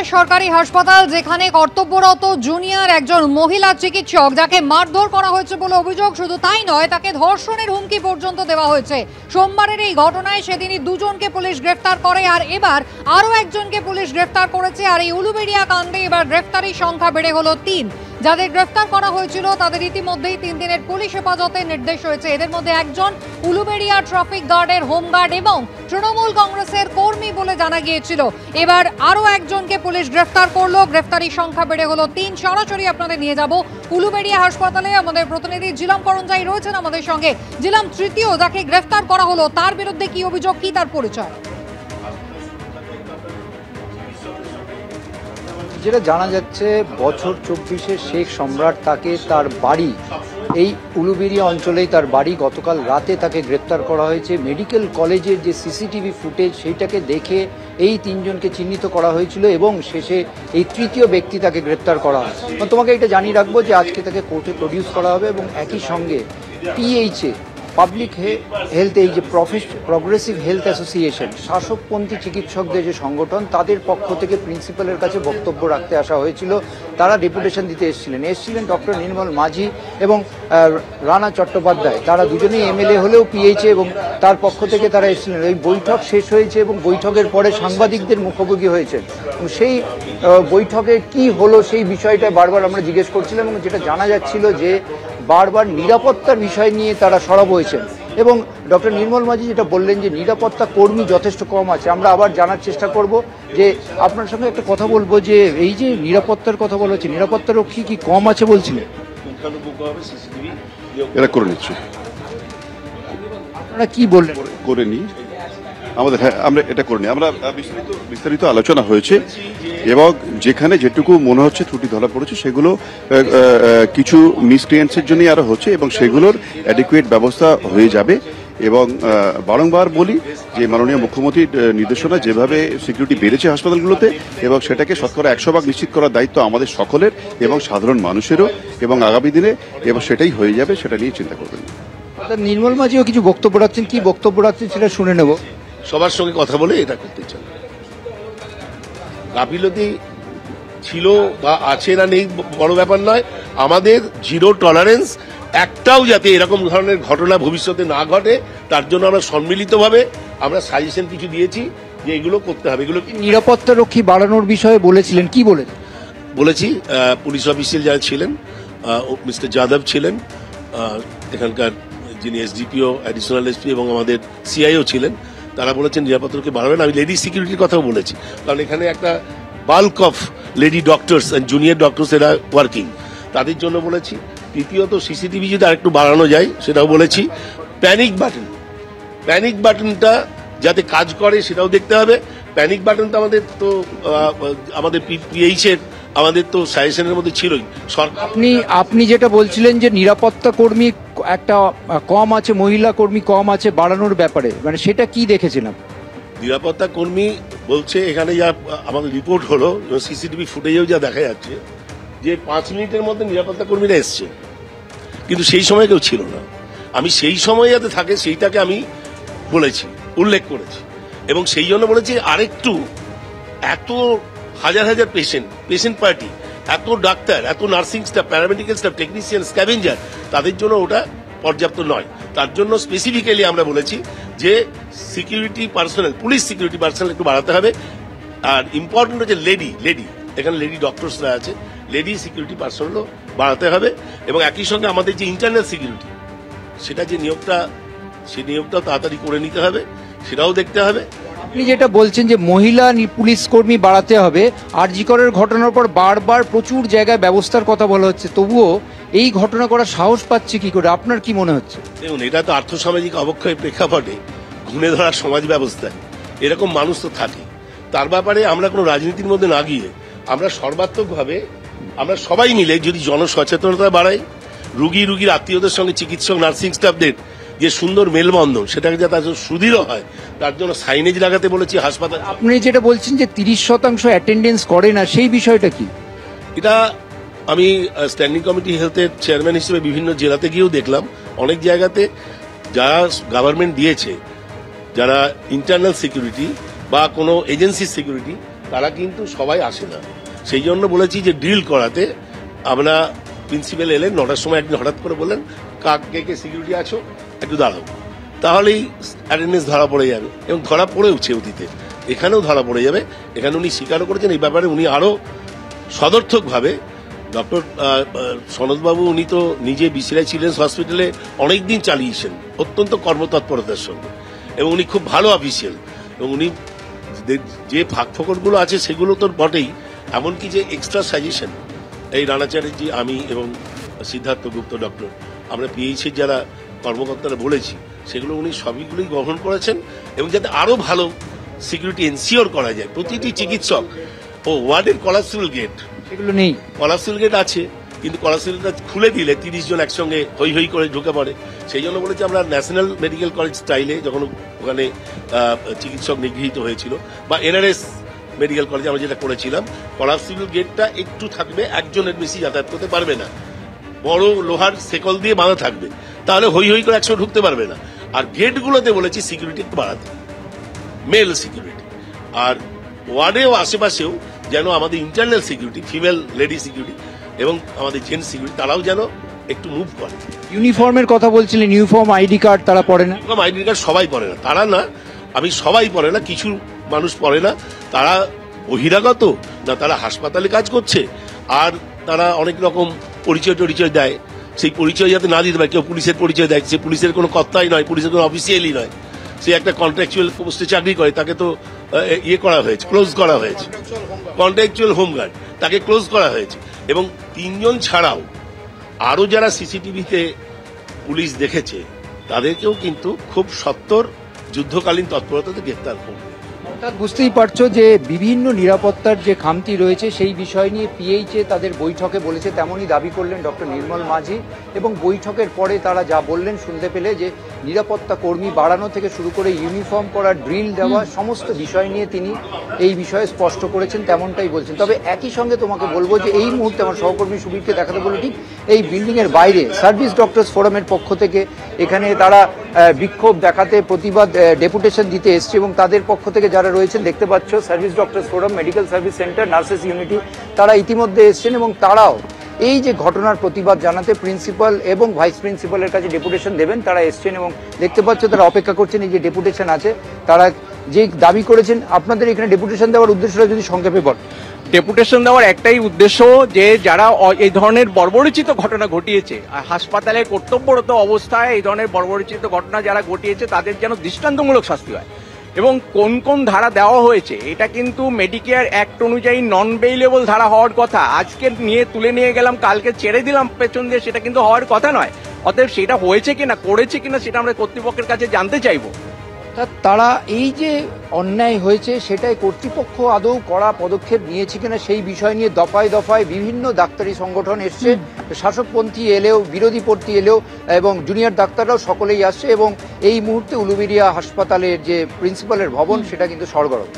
উলুবেড়িয়া সরকারি হাসপাতাল, যেখানে কর্তব্যরত জুনিয়র একজন মহিলা চিকিৎসক যাকে মারধর করা হয়েছে বলে অভিযোগ। শুধু তাই নয়, তাকে ধর্ষণের হুমকি পর্যন্ত দেওয়া হয়েছে। সোমবারের এই ঘটনায় সেদিনই দুজনকে পুলিশ গ্রেফতার করে, আর এবার আরও একজনকে পুলিশ গ্রেফতার করেছে। আর এই উলুবেড়িয়া কাণ্ডে এবার গ্রেফতারির সংখ্যা বেড়ে হলো 3। যাদের গ্রেফতার করা হয়েছিল তাদের ইতিমধ্যেই 3 দিনের পুলিশ হেফাজতের নির্দেশ হয়েছে। এদের মধ্যে একজন উলুবেড়িয়া ট্রাফিক গার্ডের হোমগার্ড এবং তৃণমূল কংগ্রেসের কর্মী বলে জানা গিয়েছিল। এবার আরও একজনকে পুলিশ গ্রেফতার করলো। গ্রেফতারির সংখ্যা বেড়ে হলো 3। সরাসরি আপনাদের নিয়ে যাব উলুবেড়িয়া হাসপাতালে। আমাদের প্রতিনিধি জিলাম করঞ্জাই রয়েছেন আমাদের সঙ্গে। জিলাম, তৃতীয় যাকে গ্রেফতার করা হলো তার বিরুদ্ধে কি অভিযোগ, কি তার পরিচয়? যেটা জানা যাচ্ছে, বছর 24-এর শেখ সম্রাট, তাকে তার বাড়ি এই উলুবেড়িয়া অঞ্চলেই তার বাড়ি। গতকাল রাতে তাকে গ্রেপ্তার করা হয়েছে। মেডিকেল কলেজের যে সিসিটিভি ফুটেজ সেইটাকে দেখে এই 3 জনকে চিহ্নিত করা হয়েছিল এবং শেষে এই তৃতীয় ব্যক্তি তাকে গ্রেপ্তার করা হয়। তোমাকে এটা জানিয়ে রাখবো যে আজকে তাকে কোর্টে প্রডিউস করা হবে এবং একই সঙ্গে পিএইচএ পাবলিক হেলথ, এই যে প্রগ্রেসিভ হেলথ অ্যাসোসিয়েশন, শাসকপন্থী চিকিৎসকদের যে সংগঠন, তাদের পক্ষ থেকে প্রিন্সিপালের কাছে বক্তব্য রাখতে আসা হয়েছিল। তারা ডেপুটেশন দিতে এসেছিলেন ডক্টর নির্মল মাঝি এবং রানা চট্টোপাধ্যায়। তারা দুজনেই এমএলএ হলেও পিএইচএ, এবং তার পক্ষ থেকে তারা এসেছিলেন। এই বৈঠক শেষ হয়েছে এবং বৈঠকের পরে সাংবাদিকদের মুখোমুখি হয়েছেন এবং সেই বৈঠকে কি হলো সেই বিষয়টা বারবার আমরা জিজ্ঞেস করছিলাম। এবং যেটা জানা যাচ্ছিল যে বারবার নিরাপত্তার বিষয় নিয়ে তারা সরব হয়েছেন এবং ডক্টর নির্মল মাঝি যেটা বললেন যে নিরাপত্তা কর্মী যথেষ্ট কম আছে। আমরা আবার জানার চেষ্টা করব যে আপনার সঙ্গে একটা কথা বলবো যে এই যে নিরাপত্তার কথা বলা হচ্ছে, নিরাপত্তা রক্ষী কি কম আছে বলছিলেন? এরা করে নিচ্ছে। আপনারা কি বললেন? করে নি আমাদের, হ্যাঁ আমরা এটা করে নি। আমরা বিস্তারিত আলোচনা হয়েছে এবং যেখানে যেটুকু মনে হচ্ছে ত্রুটি ধরা পড়েছে সেগুলো কিছু মিসক্রিয়েন্টসের জন্যই আরো হচ্ছে এবং সেগুলোর অ্যাডিকুয়েট ব্যবস্থা হয়ে যাবে। এবং বারংবার বলি যে মাননীয় মুখ্যমন্ত্রীর নির্দেশনা, যেভাবে সিকিউরিটি বেড়েছে হাসপাতালগুলোতে এবং সেটাকে শতকরা 100% নিশ্চিত করার দায়িত্ব আমাদের সকলের এবং সাধারণ মানুষেরও, এবং আগামী দিনে এবং সেটাই হয়ে যাবে, সেটা নিয়ে চিন্তা করবেন। নির্মল মাঝিও কিছু বক্তব্য রাখছেন, কি বক্তব্য রাখছেন সেটা শুনে নেব। সবার সঙ্গে কথা বলে এটা করতে চান। গাফিলতি ছিল বা আছে না নেই বড় ব্যাপার নয়, আমাদের জিরো টলারেন্স। একটাও যাতে এরকম ধরনের ঘটনা ভবিষ্যতে না ঘটে তার জন্য আমরা সম্মিলিতভাবে আমরা সাজেশন কিছু দিয়েছি যে এগুলো করতে হবে। এগুলো নিরাপত্তা রক্ষী বাড়ানোর বিষয়ে বলেছিলেন, কি বলেছি পুলিশ অফিসিয়াল যারা ছিলেন, মিস্টার যাদব ছিলেন, এখানকার যিনি এসডিপিও, অ্যাডিশনাল এসপি এবং আমাদের সিআইও ছিলেন, তারা বলেছেন নিরাপত্তাকে বাড়াবেন। আমি লেডি সিকিউরিটির কথাও বলেছি, কারণ এখানে একটা bulk of lady doctors and junior doctors এরা ওয়ার্কিং, তাদের জন্য বলেছি। তৃতীয়ত সিসিটিভি যদি আরেকটু বাড়ানো যায় সেটাও বলেছি। প্যানিক বাটনটা যাতে কাজ করে সেটাও দেখতে হবে। প্যানিক বাটনটা আমাদের পিএইচের আমাদের তো সাজেশনের মধ্যে ছিলই। আপনি যেটা বলছিলেন যে নিরাপত্তা কর্মী একটা কম আছে, মহিলা কর্মী কম আছে বাড়ানোর ব্যাপারে, মানে সেটা কি দেখেছিলাম? নিরাপত্তা কর্মী বলছে এখানে যা আমাদের রিপোর্ট হলো, সিসিটিভি ফুটেজেও যা দেখা যাচ্ছে যে 5 মিনিটের মধ্যে নিরাপত্তা কর্মীরা এসছে, কিন্তু সেই সময় কেউ ছিল না। আমি সেই সময় যাতে থাকে সেইটাকে আমি বলেছি, উল্লেখ করেছি, এবং সেই জন্য বলেছি আরেকটু, এত হাজার হাজার পেশেন্ট পার্টি, এত ডাক্তার, এত nursing staff, paramedical staff, technician, scavenger, তাদের জন্য ওটা পর্যাপ্ত নয়। তার জন্য স্পেসিফিক্যালি আমরা বলেছি যে security personal, police security personal একটু বাড়াতে হবে। আর ইম্পর্টেন্ট হচ্ছে লেডি, এখানে লেডি ডক্টরসরা আছে, লেডি সিকিউরিটি পার্সোনালও বাড়াতে হবে। এবং একই সঙ্গে আমাদের যে ইন্টারনাল সিকিউরিটি, সেটা যে নিয়োগটাও তাড়াতাড়ি করে নিতে হবে, সেটাও দেখতে হবে। আপনি যেটা বলছেন যে মহিলা পুলিশ কর্মী বাড়াতে হবে, আরজি করের ঘটনার পর বারবার প্রচুর জায়গায় ব্যবস্থার কথা বলা হচ্ছে, তবুও এই ঘটনা করার সাহস পাচ্ছে কি করে? আপনার কি মনে হচ্ছে? দেখুন, এটা তো আর্থসামাজিক অবক্ষয়ের প্রেক্ষাপটে ঘুরে ধরা সমাজ ব্যবস্থায় এরকম মানুষ তো থাকে। তার ব্যাপারে আমরা কোনো রাজনীতির মধ্যে না গিয়ে আমরা সর্বাত্মকভাবে আমরা সবাই মিলে যদি জনসচেতনতা বাড়াই, রুগীর আত্মীয়দের সঙ্গে চিকিৎসক, নার্সিং স্টাফদের যে সুন্দর মেলবন্ধন, সেটাকে যাতে সুদৃঢ় হয়, তার জন্য সাইনেজ লাগাতে বলেছি হাসপাতাল। আপনি যেটা বলছেন যে 30% অ্যাটেন্ডেন্স করে না, সেই বিষয়টা কি? এটা আমি স্ট্যান্ডিং কমিটি হেলথের চেয়ারম্যান হিসেবে বিভিন্ন জেলাতে গিয়েও দেখলাম, অনেক জায়গাতে যারা গভর্নমেন্ট দিয়েছে, যারা ইন্টারনাল সিকিউরিটি বা কোনো এজেন্সির সিকিউরিটি, তারা কিন্তু সবাই আসে না। সেই জন্য বলেছি যে ড্রিল করাতে আমরা প্রিন্সিপাল এলেন 9টার সময়, একদিন হঠাৎ করে বললেন কে কে সিকিউরিটি আছো একটু দাঁড়াও, তাহলেই অ্যাটেন্ডেন্স ধরা পড়ে যাবে, এবং ধরা পড়েওছে অতীতে, এখানেও ধরা পড়ে যাবে। এখানে উনি স্বীকারও করেছেন এই ব্যাপারে, উনি আরো সদর্থকভাবে ডক্টর সনদবাবু উনি তো নিজে বিসিআই চিলড্রেন্স হসপিটালে অনেকদিন চালিয়েছেন অত্যন্ত কর্মতৎপরতার সঙ্গে, এবং উনি খুব ভালো অফিসিয়াল, এবং উনি যে ফাঁকফোকরগুলো আছে সেগুলো তো বটেই, এমনকি যে এক্সট্রা সাজেশন এই রানা চ্যাটার্জি, আমি এবং সিদ্ধার্থ গুপ্ত ডক্টর, আমরা পিএইচির যারা কর্মকর্তারা বলেছি সেগুলো উনি সবইগুলোই গ্রহণ করেছেন, এবং যাতে আরো ভালো সিকিউরিটি এনশিওর করা যায়। প্রতিটি চিকিৎসক ও ওয়ার্ডের কলাপসিবল গেট, সেগুলো নেই। কলাপসিবল গেট আছে, কিন্তু কলাপসিবল গেট খুলে দিলে 30 জন একসঙ্গে হই হই করে ঢুকে পড়ে। সেই জন্য বলেছি আমরা ন্যাশনাল মেডিকেল কলেজ স্টাইলে, যখন ওখানে চিকিৎসক নিগৃহীত হয়েছিল, বা এনআরএস মেডিকেল কলেজে আমরা যেটা করেছিলাম, কলাপসিবল গেটটা একটু থাকবে, একজনের বেশি যাতায়াত করতে পারবে না, বড় লোহার সেকল দিয়ে বাঁধা থাকবে, তাহলে হই হই করে একসঙ্গে ঢুকতে পারবে না। আর গেটগুলোতে বলেছি সিকিউরিটি একটু বাড়াতে, মেল সিকিউরিটি, আর ওয়ার্ডেও আশেপাশেও যেন আমাদের internal security, female lady security এবং আমাদের জেন্টস সিকিউরিটি, তারাও যেন একটু মুভ করে। ইউনিফর্মের কথা বলছিলেন, ইউনিফর্ম, আইডি কার্ড তারা পড়ে না? আইডি কার্ড সবাই পড়ে না, তারা না, আমি সবাই পড়ে না, কিছু মানুষ পড়ে না, তারা বহিরাগত না, তারা হাসপাতালে কাজ করছে, আর তারা অনেক রকম পরিচয় টরিচয় দেয়, সেই পরিচয় যাতে না দিতে পারে। কেউ পুলিশের পরিচয় দেয়, সে পুলিশের কোনো কর্তাই নয়, পুলিশের কোনো অফিসিয়ালি নয়, সে একটা কন্ট্রাকচুয়াল পোস্টে চাকরি করে, তাকে তো ইয়ে করা হয়েছে, ক্লোজ করা হয়েছে, কন্ট্রাকচুয়াল হোমগার্ড, তাকে ক্লোজ করা হয়েছে। এবং 3 জন ছাড়াও আরো যারা সিসিটিভিতে পুলিশ দেখেছে তাদেরকেও কিন্তু খুব সত্বর যুদ্ধকালীন তৎপরতাতে গ্রেপ্তার করবে। অর্থাৎ বুঝতেই পারছো যে বিভিন্ন নিরাপত্তার যে খামতি রয়েছে সেই বিষয় নিয়ে পিএইচে তাদের বৈঠকে বলেছে, তেমনই দাবি করলেন ডক্টর নির্মল মাঝি, এবং বৈঠকের পরে তারা যা বললেন শুনতে পেলে যে নিরাপত্তা কর্মী বাড়ানো থেকে শুরু করে ইউনিফর্ম পরা, ড্রিল দেওয়া, সমস্ত বিষয় নিয়ে তিনি এই বিষয়ে স্পষ্ট করেছেন, তেমনটাই বলছেন। তবে একই সঙ্গে তোমাকে বলবো যে এই মুহূর্তে আমার সহকর্মী সুবীরকে দেখাতে বলে ঠিক এই বিল্ডিং এর বাইরে সার্ভিস ডক্টরস ফোরামের পক্ষ থেকে এখানে তারা বিক্ষোভ দেখাতে, প্রতিবাদ ডেপুটেশন দিতে এসছে, এবং তাদের পক্ষ থেকে যারা রয়েছেন দেখতে পাচ্ছ service doctors forum, medical service centre, nurses unity, তারা ইতিমধ্যে এসছেন, এবং তারাও এই যে ঘটনার প্রতিবাদ জানাতে প্রিন্সিপাল এবং ভাইস প্রিন্সিপালের কাছে ডেপুটেশন দেবেন, তারা এসছেন, এবং দেখতে পাচ্ছ তারা অপেক্ষা করছেন এই যে ডেপুটেশন আছে, তারা যে দাবি করেছেন। আপনাদের এখানে ডেপুটেশন দেওয়ার উদ্দেশ্যটা যদি সংক্ষেপে বল। ডেপুটেশন দেওয়ার একটাই উদ্দেশ্য যে যারা এই ধরনের বর্বরচিত ঘটনা ঘটিয়েছে, হাসপাতালে কর্তব্যরত অবস্থায় এই ধরনের বর্বরচিত ঘটনা যারা ঘটিয়েছে তাদের যেন দৃষ্টান্তমূলক শাস্তি হয়, এবং কোন কোন ধারা দেওয়া হয়েছে এটা কিন্তু মেডিকেয়ার অ্যাক্ট অনুযায়ী নন বেইলেবল ধারা হওয়ার কথা। আজকে নিয়ে তুলে নিয়ে গেলাম, কালকে ছেড়ে দিলাম পেছন দিয়ে, সেটা কিন্তু হওয়ার কথা নয়। অতএব সেটা হয়েছে কিনা, করেছে কিনা, সেটা আমরা কর্তৃপক্ষের কাছে জানতে চাইবো। তারা এই যে অন্যায় হয়েছে সেটাই কর্তৃপক্ষ আদৌ কড়া পদক্ষেপ নিয়েছে কিনা সেই বিষয় নিয়ে দফায় দফায় বিভিন্ন ডাক্তারি সংগঠন এসছে, শাসকপন্থী এলেও, বিরোধীপন্থী এলেও, এবং জুনিয়র ডাক্তাররাও সকলেই আসছে, এবং এই মুহূর্তে উলুবেড়িয়া হাসপাতালের যে প্রিন্সিপালের ভবন সেটা কিন্তু সরগরম।